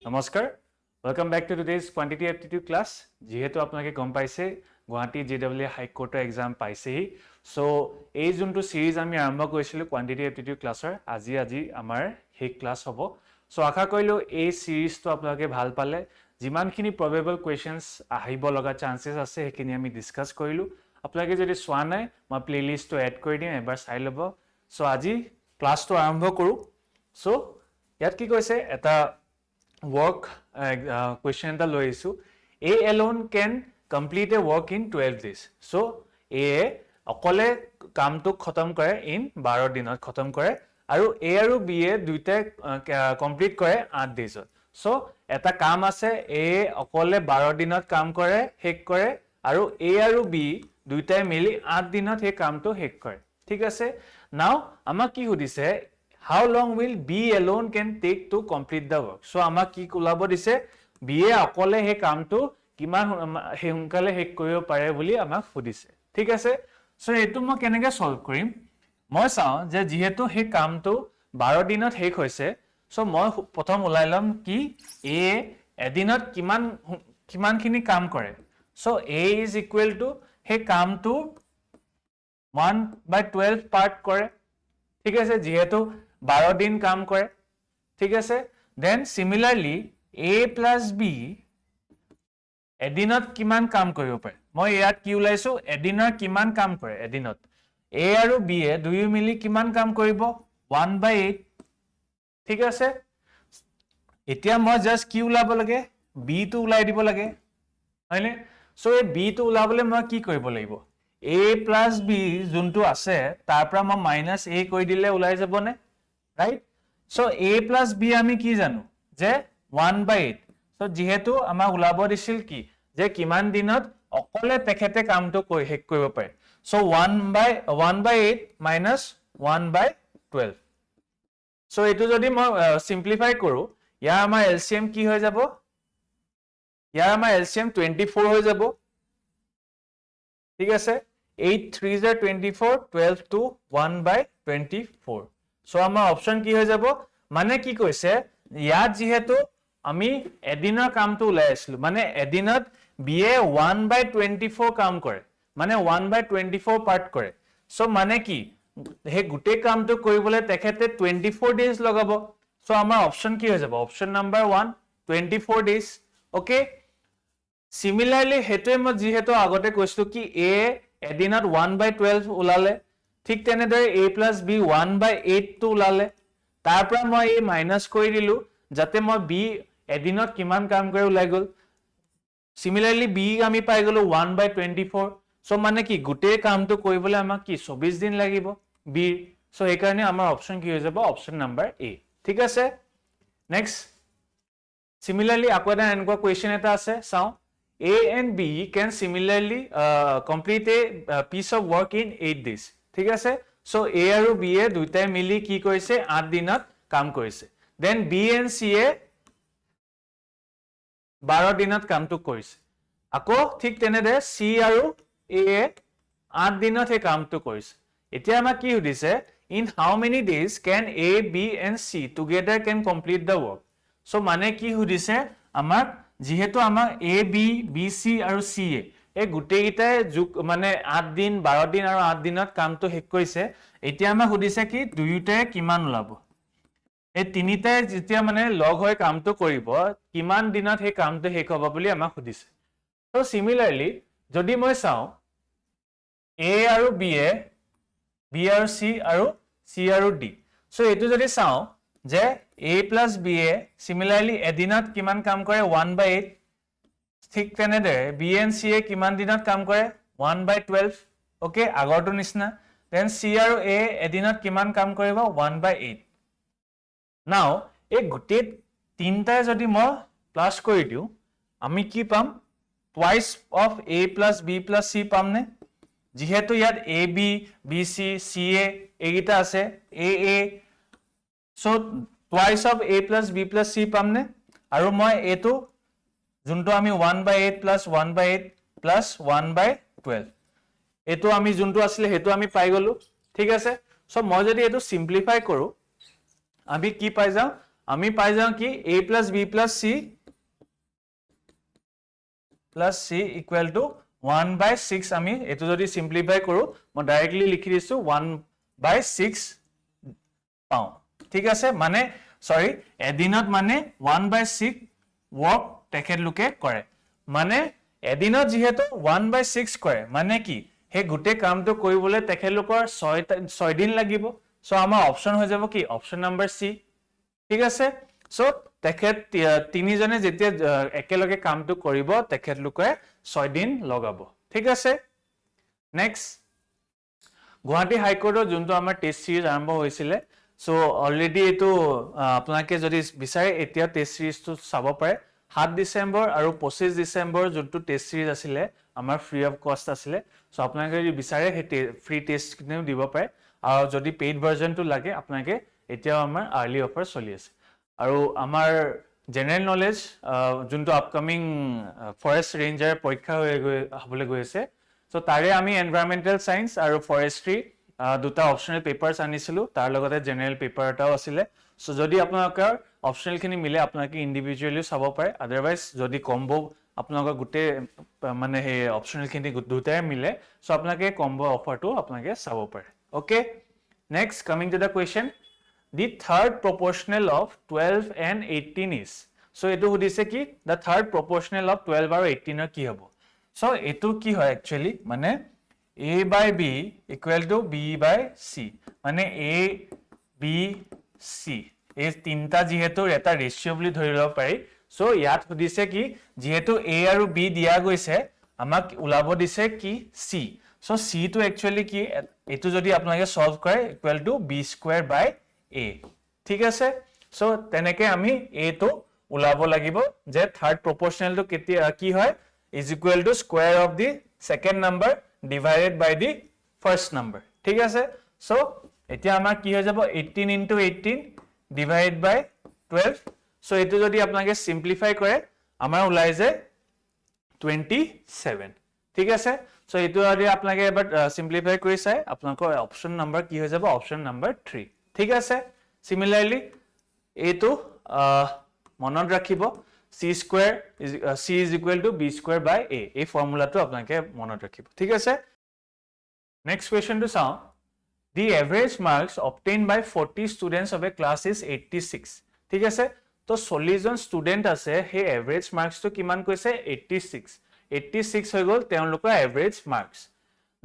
নমস্কাৰ welcome back to today's quantity aptitude class যেহেতু আপোনালোকে গম পাইছে গুৱাহাটী JEE হাই কোৰ্টৰ এক্সাম পাইছেহি সো এই যোনটো সিৰিজ আমি আৰম্ভ কৰিছিলো quantity aptitude ক্লাছৰ আজি আমাৰ হে ক্লাছ হ'ব সো আশা কৰিলো এই সিৰিজটো আপোনালোকে ভাল পালে যিমানখিনি প্ৰবেবল কোৱেশ্চনছ আহিব লগা চান্সেস আছে হেখিনি আমি ডিসকাস কৰিলো আপোনালোকে যদি সোৱা নাই মই প্লেলিষ্টটো এড কৰি দিম এবাৰ চাই ল'ব সো আজি ক্লাছটো আৰম্ভ কৰো সো ইয়াত কি কৈছে এটা work question eta loi isu a alone can complete a work in 12 days so a okole kam tu khatam kore in 12 dinot khatam kore aru a aru b e duita complete kore 8 days so eta kam ase a okole 12 dinot kam kore hek kore aru a aru b duita mili 8 dinot he kam tu hek kore thik ase now ama ki hudise How long will B alone can take to complete the work? So, আমাক কি collab দিছে B এ অকলে হে কামটো কিমান হেংকালে hack কৰিব পাৰে বুলি আমাক সুধিছে ঠিক আছে সো এটো মই কেনেকৈ সলভ কৰিম মই চাও যে যেহেতু হে কামটো 12 দিনত হেক হৈছে সো মই প্ৰথম উলাইলাম কি A এদিনত কিমানখিনি কাম কৰে so A is equal to হে কামটো 1/12 পাৰ্ট কৰে ঠিক আছে যেহেতু 12 दिन काम करे ठीक है then similarly a plus b এদিনত কিমান কাম কৰিব পাৰে মই ইয়াত কি উলাইছো এদিনৰ কিমান কাম কৰে এদিনত a আৰু b এ দুই মিলি কিমান কাম কৰিব 1/8 ঠিক আছে এতিয়া মই জাস্ট কি উলাব লাগে b টো উলাই দিব লাগে হয়নে সো এই b টো উলাবলে মই কি কৰিব লাগিব a plus b যোনটো আছে তাৰ পৰা মই মাইনাস a কৰি দিলে উলাই যাবনে right so a plus b আমি কি জানো যে 1/8 so যেহেতু আমাৰ উলাব দিছিল কি যে কিমান দিনত অকলে তেখেতে কামটো হেক কৰিব পাৰে so 1/8 minus 1/12 so এটো যদি মই সিম্পলিফাই কৰো ইয়াৰ আমাৰ LCM কি হৈ যাব ইয়াৰ আমাৰ LCM 24 হৈ যাব ঠিক আছে 8 3s are 24 12 to 1/24 so আমাৰ অপচন কি হৈ যাব মানে কি কৈছে ইয়াত যেহেতু আমি এদিনৰ কামটো উলাই আছিল মানে এদিনত বিএ 1/24 কাম কৰে মানে 1/24 পাৰ্ট কৰে সো মানে কি হে গুটে কামটো কৰিবলৈ তেখেতে 24 ডেজ লগাব সো আমাৰ অপচন কি হৈ যাব option number 1 24 days okay similarly হেতু মই যেহেতু আগতে কৈছো কি এ এদিনত 1/12 উলালে ঠিক তেনেদৰে a plus b 1/8 টো উলালে তাৰ পৰা মই এই মাইনাস কৰি দিলু যাতে মই b এদিনত কিমান কাম কৰে উলাই গল সিমিলারলি b আমি পাই গলো 1/24 সো মানে কি গুটে কামটো কৰিবলে আমাক কি 24 দিন লাগিব b সো এই কাৰণে আমাৰ অপচন কি হৈ যাব অপচন নাম্বাৰ a ঠিক আছে নেক্সট সিমিলাৰলি আকৌ এটা এনেকুৱা কোৱেশ্চন এটা আছে চাও A and B can similarly complete a piece of work in 8 days ঠিক আছে so A আৰু B এ দুইটাই মিলি কি কৰিছে 8 দিনত কাম কৰিছে then B and C এ 12 দিনত কামটো কৰিছে আকৌ ঠিক তেনেদৰে C আৰু A এ 8 দিনত হে কামটো কৰিছে এতিয়া আমাক কি সুধিছে in how many days can A B and C together can complete the work so মানে কি সুধিছে আমাক যেহেতু আমাৰ A B B C আৰু C এ এই গুটেইটাই মানে 8 দিন 12 দিন আৰু 8 দিনত কামটো হেক কৰিছে এতিয়া আমাক সুধিছে কি দুইটাই কিমান উলাব এই তিনিটাই যেতিয়া মানে লগ হৈ কামটো কৰিব কিমান দিনত হে কামটো হেক হ'ব বুলি আমাক সুধিছে তো সিমিলারলি যদি মই চাও A আৰু B এ B আৰু C আৰু C আৰু D সো এটো যদি চাও যে A plus B A similarly এদিনত কিমান কাম কৰে 1/8 ঠিক তেনেদৰে B and C এ কিমান দিনত কাম কৰে 1/12 ওকে আগৰটো নিচিনা then C আৰু A এদিনত কিমান কাম কৰিব 1/8 now এই গুটে তিনটাই যদি মই প্লাস কৰি দিও আমি কি পাম twice of A plus B plus C পাম নে যেহেতু ইয়াত A B B C C A এইটা আছে A A so twice of A plus B plus C পামনে আৰু মই এটো যোনটো আমি 1/8 plus 1/8 plus 1/12 এটো আমি যোনটো আছিল হেতু আমি পাই গলো ঠিক আছে সো মই যদি এটো সিম্পলিফাই কৰো আমি কি পাই যাও আমি পাই যাওঁ কি a plus b plus c equal to 1/6 আমি এটো যদি সিম্পলিফাই কৰো মই ডাইৰেক্টলি লিখি দিছো 1/6 পাও ঠিক আছে মানে সৰি এদিনত মানে 1/6 ওয়াৰ্ক তেখেত লোকে কৰে মানে এদিনত যেহেতু 1/6 কৰে মানে কি হে গুটে কামটো কৰিবলৈ তেখেত লোকৰ 6 দিন লাগিব সো আমাৰ অপচন হৈ যাব কি অপচন নাম্বাৰ সি ঠিক আছে সো তেখেত তিনিজনে যেতিয়া একেলগে কামটো কৰিব তেখেত লোকে 6 দিন লগাব ঠিক আছে নেক্সট গুৱাহাটী হাইকোৰ্টৰ যোনটো আমাৰ টেষ্ট সিৰিজ আৰম্ভ হৈছিল সো অলৰেডি এটো আপোনাকে যদি বিচাৰে এতিয়া টেষ্ট সিৰিজটো চাব পাৰে 7 ডিসেম্বৰ আৰু 25 ডিসেম্বৰ যোনটো টেষ্ট সিৰিজ আছিল আমাৰ ফ্ৰী অফ কষ্ট আছিল সো আপোনাকে যদি বিচাৰে হে ফ্ৰী টেষ্ট কিনেও দিব পাৰে আৰু যদি পেইড ভাৰ্জনটো লাগে আপোনাকে এতিয়াও আমাৰ আৰ্লি অফাৰ চলি আছে আৰু আমাৰ জেনাৰেল নলেজ যোনটো আপকামিং ফৰেষ্ট ৰেঞ্জাৰ পৰীক্ষা হ'বলৈ গৈ আছে সো তাৰে আমি এনভায়ৰনমেন্টাল সায়েন্স আৰু ফৰেষ্ট্ৰি দুটা অপচনেল পেপাৰছ আনিছিলো তাৰ লগতে জেনাৰেল পেপাৰ এটাও আছিল সো যদি আপোনালোকৰ অপচনেল খিনি মিলে আপোনাকে ইন্ডিভিজুৱেলি চাব পাৰে আদাৰৱাইজ যদি কম্বো আপোনালোকৰ গুটে মানে হে অপচনেল খিনি দুটাই মিলে সো আপোনাকে কম্বো অফাৰটো আপোনাকে চাব পাৰে okay next coming to the question the third proportional of 12 and 18 is so etu hudise ki the third proportional of 12 aru 18 er ki hobo so etu ki hoy actually mane a by b equal to b by c mane a b c এই তিনটা যেহেতু এটা ratio বুলি ধৰি লব পাৰি so ইয়াত হদিছে কি যেহেতু a আৰু b দিয়া গৈছে আমাক উলাব দিছে কি c so c to actually কি এটো যদি আপোনাকে সলভ কৰে equal to b square by a ঠিক আছে সো তেনেকে আমি a to উলাব লাগিব যে থাৰ্ড প্ৰপোৰ্শনাল to কেতিয়া কি হয় is equal to square of the second number divided by the first number ঠিক আছে সো এতিয়া আমাৰ কি হৈ যাব 18 into 18 divided by 12 সো এটো যদি আপোনাকে সিম্পলিফাই কৰে আমাৰ উলাই যায় 27 ঠিক আছে সো এটো যদি আপোনাকে এবাৰ সিম্পলিফাই কৰি চাই আপোনাকৰ অপচন নাম্বাৰ কি হৈ যাব অপচন নাম্বাৰ 3 ঠিক আছে সিমিলাৰলি এটো মনত ৰাখিব c square c is equal to b square by a এই ফৰ্মুলাটো আপোনাকে মনত ৰাখিব ঠিক আছে নেক্সট কোৱেশ্চনটো চাও the average marks obtained by 40 students of a class is 86 ঠিক আছে তো 40 জন স্টুডেন্ট আছে হে এভাৰেজ মাৰ্কস তো কিমান কৈছে 86 হৈ গল তেওঁলোকৰ এভাৰেজ মার্কস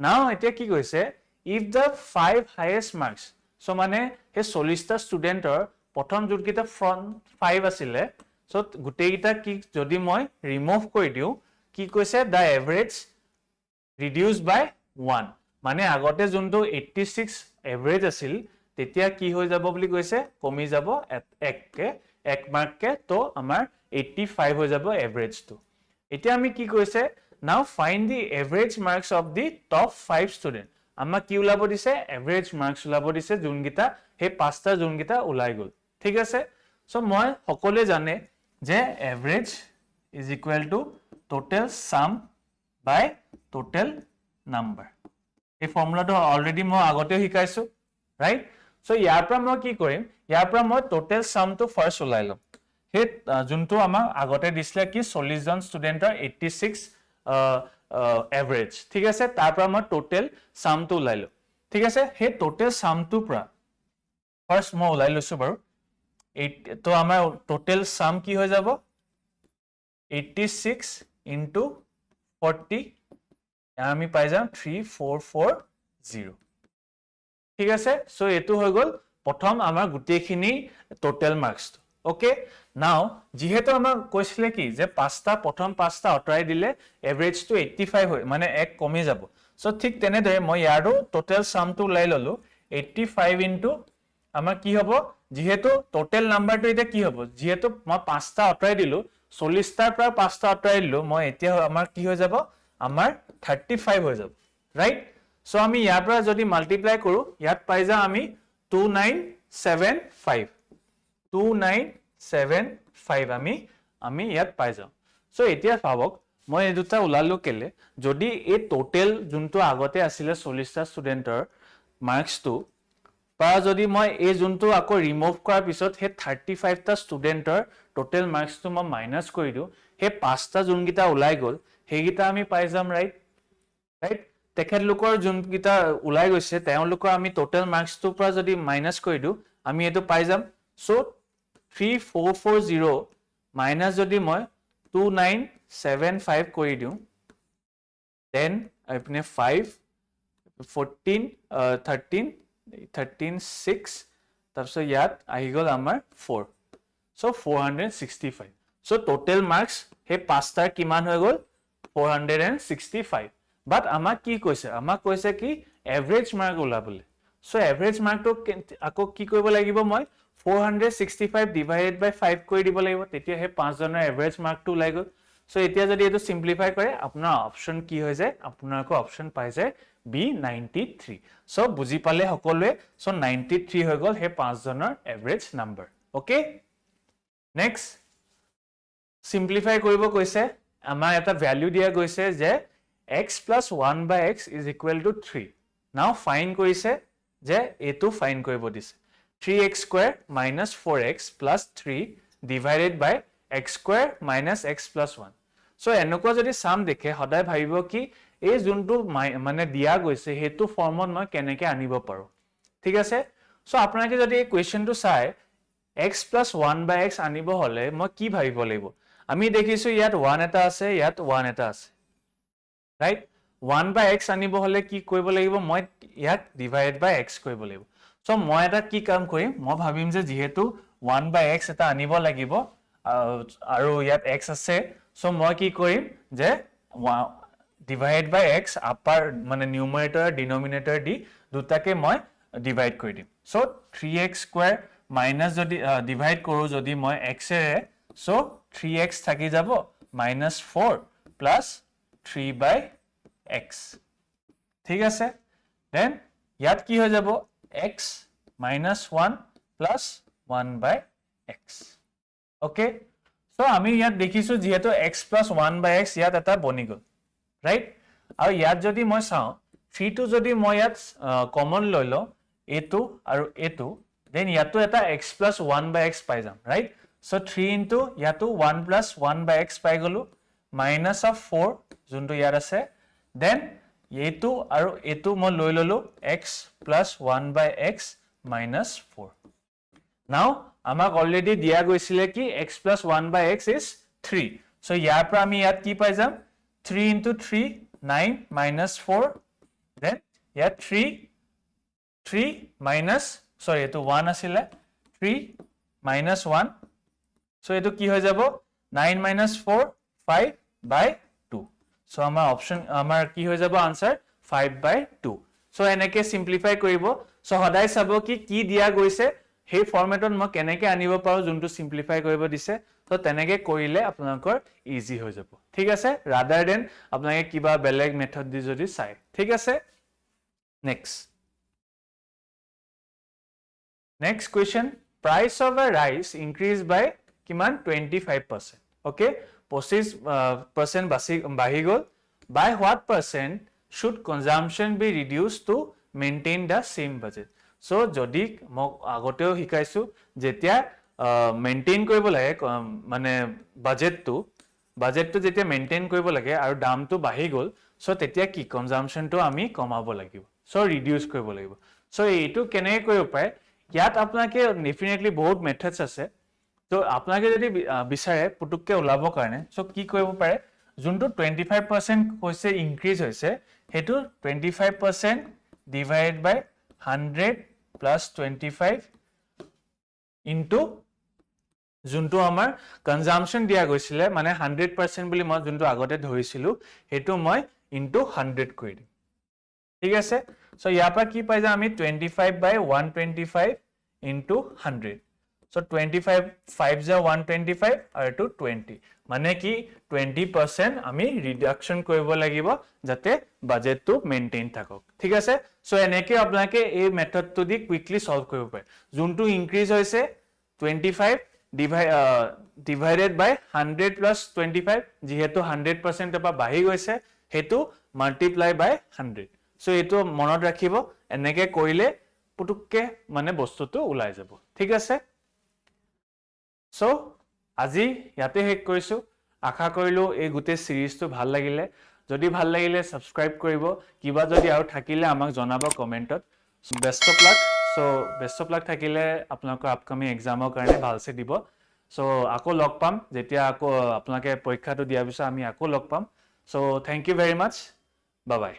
নাও এতিয়া কি কৈছে if the 5 highest marks so মানে হে 40 টা স্টুডেন্টৰ প্ৰথম যোনকিটা ফ্ৰন্ট 5 আছিল সো গুটেইটা কি যদি মই ৰিমুভ কৰি দিও কি কৈছে the average reduced by 1 মানে আগতে যোনটো 86 এভাৰেজ আছিল তেতিয়া কি হৈ যাব বুলি কৈছে কমি যাব এক মাৰ্ক কে তো আমাৰ 85 হৈ যাব এভাৰেজ টু এতিয়া আমি কি কৈছে নাও find the average marks of the top 5 student আমাৰ কি উলাব দিছে এভাৰেজ মাৰ্কস উলাব দিছে যোনগিটা হে পাঁচটা যোনগিটা উলাই গল ঠিক আছে সো মই সকলে জানে যে average is equal to total sum by total number এই ফৰ্মুলাটো অলৰেডি মই আগতে শিকাইছো ৰাইট সো ইয়াৰ পৰা মই কি কৰিম ইয়াৰ পৰা মই টোটাল সাম টো ফাৰ্স্ট উলাই লম হে যোনটো আমাৰ আগতে দিছিলে কি 40 জন স্টুডেন্টৰ 86 এভাৰেজ ঠিক আছে তাৰ পৰা মই টোটাল সাম টো উলাই লম ঠিক আছে হে টোটাল সাম টো পৰা ফাৰ্স্ট মই উলাই লৈছো বাৰু তো আমাৰ টোটাল সাম কি হৈ যাব 86 into 40 আমি পাই যাম 3440 ঠিক আছে সো এটো হৈ গল প্ৰথম আমাৰ গুটেখিনি টোটাল মাৰ্কস ওকে নাও যেহেতু আমাৰ কৈছিলে কি যে পাঁচটা প্ৰথম পাঁচটা অটৰাই দিলে এভাৰেজ টু 85 হয় মানে এক কমি যাব সো ঠিক তেনে ধৰে মই ইয়াৰো টোটাল সাম টো লাই ললো 85 into আমাৰ কি হ'ব যেহেতু টোটাল নাম্বাৰটো এটা কি হ'ব যেহেতু মই পাঁচটা অটৰাই দিলো 40 টাৰ পৰা পাঁচটা অটৰাই দিলো মই এতিয়া আমাৰ কি হৈ যাব আমাৰ 35 হৈ যাব ৰাইট সো আমি ইয়াৰ পৰা যদি মাল্টিপ্লাই কৰো ইয়াত পাই যা আমি 2975 আমি ইয়াত পাই যাও সো এতিয়া ভাবক মই এই দুটা উলালো কেলে যদি এই টোটাল যোনটো আগতে আছিল 40 টা স্টুডেন্টৰ মাৰ্কস টু পৰা যদি মই এই যোনটো আকৌ ৰিমুভ কৰাৰ পিছত হে 35 টা ষ্টুডেন্টৰ টোটেল মাৰ্কস তো মই মাইনাস কৰি দিও হে পাঁচটা যোনকিটা ওলাই গল হেগিটা আমি পাই যাম ৰাইট তেখেতলোকৰ যোনকিটা ওলাই গৈছে তেওঁলোকৰ আমি টোটেল মাৰ্কস তো পৰা যদি মাইনাস কৰি দিও আমি এটো পাই যাম সো 3440 মাইনাস যদি মই 2975 কৰি দিও then apne 5 14 13 13 6 তাৰপিছত ইয়াত আহি গল আমাৰ 4 so 465 so total marks হে পাঁচটাৰ কিমান হৈ গল 465 but আমাক কি কৈছে কি average mark ওলাবলে so average mark তো আকৌ কি কৰিব লাগিব মই 465 divided by 5 কৰি দিব লাগিব তেতিয়া হে পাঁচ জনৰ average mark তো ওলাই গল so এতিয়া যদি এটো সিম্পলিফাই কৰে আপোনাৰ অপচন কি হৈ যায় আপোনাৰকো অপচন পাই যায় B 93 so বুজি পালে সকলোৱে so 93 হৈ গল হে পাঁচ জনৰ average number okay next simplify কৰিব কৈছে আমাৰ এটা ভ্যালু দিয়া গৈছে যে x plus 1 by x is equal to 3 now find কৰিছে যে এটো ফাইন্ড কৰিব দিছে 3x square minus 4x plus 3 divided by x square minus x plus 1 so এনেকুৱা যদি সাম দেখে সদায় ভাবিব কি এই যোনটো মানে দিয়া গৈছে হেতু ফৰ্মত মই কেনেকৈ আনিব পাৰো ঠিক আছে সো আপোনালোকে যদি এই কোৱেশ্চনটো চাই x plus 1 by x আনিব হলে মই কি ভাবিব লাগিব আমি দেখিছো ইয়াত 1 এটা আছে ইয়াত 1 এটা আছে ৰাইট 1 by x আনিব হলে কি কৰিব লাগিব মই ইয়াত ডিভাইড বাই x কৰিব লাগিব সো মই এটা কি কাম কৰিম মই ভাবিম যে যেহেতু 1 by x এটা আনিব লাগিব আৰু ইয়াত x আছে সো মই কি কৰিম যে divide by x upper মানে numerator denominator দি দুটাকে মই divide কৰি দিম so 3x square minus যদি divide কৰো যদি মই x এৰে so 3x থাকি যাব minus 4 plus 3 by x ঠিক আছে then ইয়াত কি হৈ যাব x minus 1 plus 1 by x okay so আমি ইয়াত দেখিছো যেহেতু x plus 1 by x ইয়াত এটা বনি গল right আৰু ইয়াত যদি মই চাও 3 টো যদি মই ইয়াত কমন লৈ ল a2 আৰু a2 then ইয়াতো এটা x plus 1 by x পাই যাম right so 3 into ইয়াতো 1 plus 1 by x পাই গলো minus of 4 যোনটো ইয়াত আছে then a2 আৰু a2 মই লৈ ললো x plus 1 by x minus 4 now আমাক অলৰেডি দিয়া গৈছিলে কি x plus 1 by x is 3 so ইয়াৰ পৰা আমি ইয়াত কি পাই যাম 3 into 3 9 minus 4 then here 3 minus sorry eto 1 asile 3 minus 1 so eto ki hoy jabo 9 minus 4 5 by 2 so amar option amar ki hoy jabo answer 5 by 2 so enake simplify koribo so hodai sabo ki dia goise he formatot mo keneke anibo paro juntu simplify koribo dise so teneke korile apnakor easy hoy jabo thik ase rather than apnake kiba beleg method di jodi sai thik ase next question price of a rice increased by kiman 25% okay 25% bahi gol by what percent should consumption be reduced to maintain the same budget so jodi mok agoteo hikaisu jetia maintain koribo lage mane budget to jetia maintain koribo lage aru dam to bahi gol so tetia ki consumption to ami komabo lagibo so reduce koribo lagibo so etu keneke koribo pare ইয়াত আপোনাকে definitely বহুত methods আছে তো আপোনাকে যদি বিচাৰে পুটুককে ওলাব কাৰণে সো কি কৰিব পাৰে যোনটো 25% হৈছে ইনক্ৰিজ হৈছে হেতু 25% ডিভাইড বাই 100 প্লাস 25 ইনটু যোনটো আমাৰ কনজাম্পশন দিয়া গৈছিলে মানে 100% বুলি মই যোনটো আগতে ধৰিছিলো হেতু মই ইনটু 100 কৰি দিম ঠিক আছে so ইয়াৰ পৰা কি পাই যা আমি 25 by 125 into 100 so 25 5 ja 125 আৰু to 20 মানে কি 20% আমি ৰিডাকশন কৰিব লাগিব যাতে বাজেট to মেইনটেইন থাকক ঠিক আছে so এনেকে আপোনাকে এই method to the quickly solve কৰিব পাৰে যোনটো ইনক্ৰিজ হৈছে 25 divided by 100 plus 25 যেহেতু 100% পৰা বাহি গৈছে হেতু multiply by 100 so eto monot rakhibo eneke korile পুটুককে মানে বস্তুটো ওলাই যাব ঠিক আছে সো আজি ইয়াতে শেষ কৰিছো আশা কৰিলো এই গোটেই সিৰিজটো ভাল লাগিলে যদি ভাল লাগিলে সাবস্ক্ৰাইব কৰিব কিবা যদি আৰু থাকিলে আমাক জনাব কমেন্টত best of luck so best of luck থাকিলে আপোনালোকৰ আপকামিং এক্সামৰ কাৰণে ভালছে দিব সো আকৌ লগ পাম যেতিয়া আকৌ আপোনালোকে পৰীক্ষাটো দিয়াৰ পিছত আমি আকৌ লগ পাম so thank you very mass bye bye